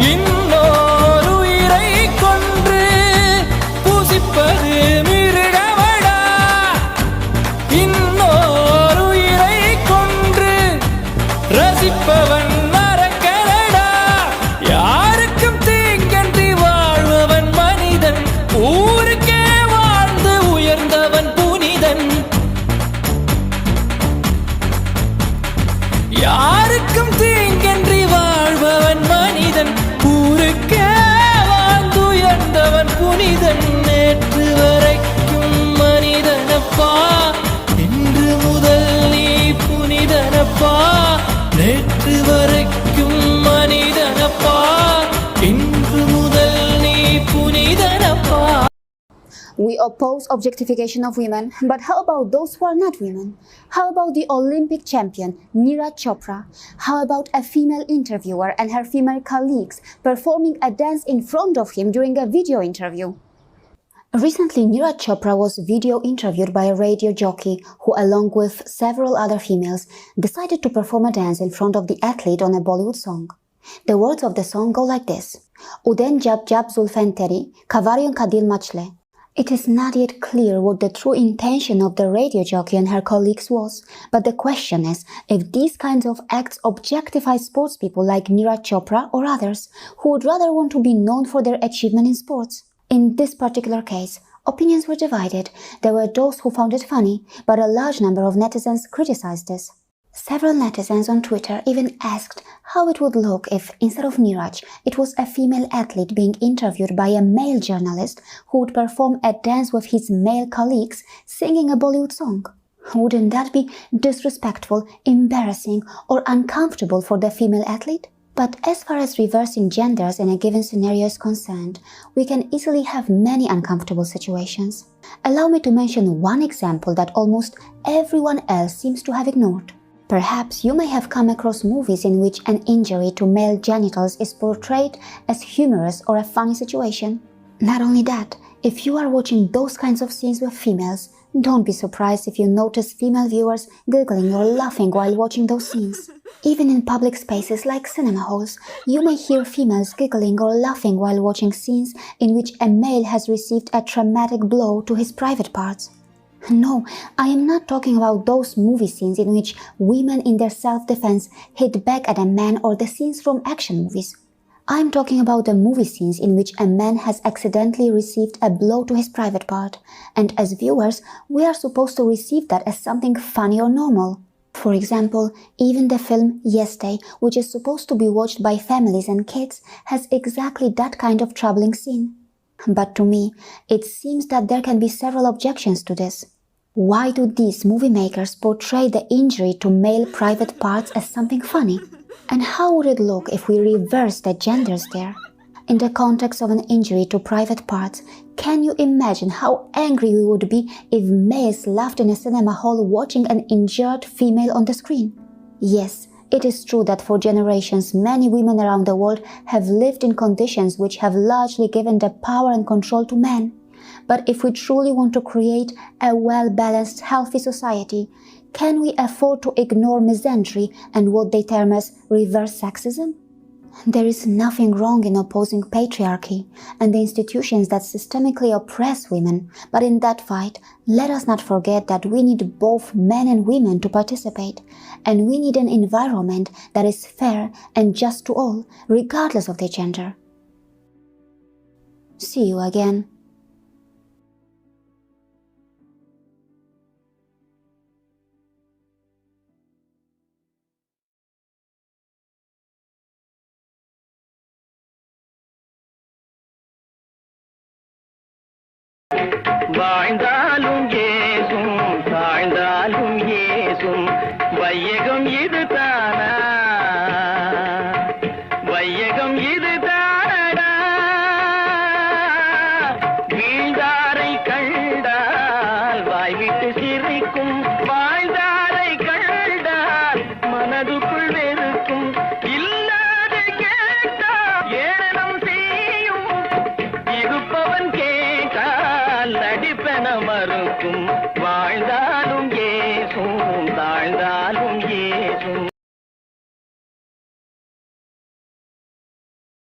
இன்னோர் உயிரை கொன்று பூசிப்பது மிருகமடா. இன்னோர் உயிரை கொன்று ரசிப்பவன் நரக்கரடா. யாருக்கும் தீங்கன்றி வாழ்பவன் மனிதன், ஊருக்கே வாழ்ந்து உயர்ந்தவன் புனிதன். யாருக்கும் தீங்கன்றி வாழ்பவன் மனிதன், ஊருக்கே வாழ்ந்து உயர்ந்தவன் புனிதன். நேற்று வரைக்கும் மனிதனப்பா, இன்று முதல் நீ புனிதனப்பா. நேற்று வரைக்கும் மனிதனப்பா, இன்று முதல் நீ புனிதனப்பா. We oppose objectification of women, but how about those who are not women? How about the Olympic champion Neeraj Chopra? How about a female interviewer and her female colleagues performing a dance in front of him during a video interview? Recently, Neeraj Chopra was video interviewed by a radio jockey who, along with several other females, decided to perform a dance in front of the athlete on a Bollywood song. The words of the song go like this: Uden jab jab zulfen teri, kavariyon kadil machle. It is not yet clear what the true intention of the radio jockey and her colleagues was, but the question is if these kinds of acts objectify sportspeople like Neeraj Chopra or others who would rather want to be known for their achievement in sports. In this particular case, opinions were divided. There were those who found it funny, but a large number of netizens criticized this. Several netizens on Twitter even asked how it would look if, instead of Neeraj, it was a female athlete being interviewed by a male journalist who would perform a dance with his male colleagues singing a Bollywood song. Wouldn't that be disrespectful, embarrassing, or uncomfortable for the female athlete? But as far as reversing genders in a given scenario is concerned, we can easily have many uncomfortable situations. Allow me to mention one example that almost everyone else seems to have ignored. Perhaps you may have come across movies in which an injury to male genitals is portrayed as humorous or a funny situation. Not only that, if you are watching those kinds of scenes with females, don't be surprised if you notice female viewers giggling or laughing while watching those scenes. Even in public spaces like cinema halls, you may hear females giggling or laughing while watching scenes in which a male has received a traumatic blow to his private parts. No, I am not talking about those movie scenes in which women in their self-defense hit back at a man or the scenes from action movies. I am talking about the movie scenes in which a man has accidentally received a blow to his private part, and as viewers, we are supposed to receive that as something funny or normal. For example, even the film Yes Day, which is supposed to be watched by families and kids, has exactly that kind of troubling scene. But to me, it seems that there can be several objections to this. Why do these movie makers portray the injury to male private parts as something funny? And how would it look if we reverse the genders there? In the context of an injury to private parts, can you imagine how angry we would be if males laughed in a cinema hall watching an injured female on the screen? Yes, it is true that for generations many women around the world have lived in conditions which have largely given the power and control to men. But if we truly want to create a well-balanced, healthy society, can we afford to ignore misandry and what they term as reverse sexism? There is nothing wrong in opposing patriarchy and the institutions that systemically oppress women, but in that fight, let us not forget that we need both men and women to participate, and we need an environment that is fair and just to all, regardless of their gender. See you again. வாழ்ந்த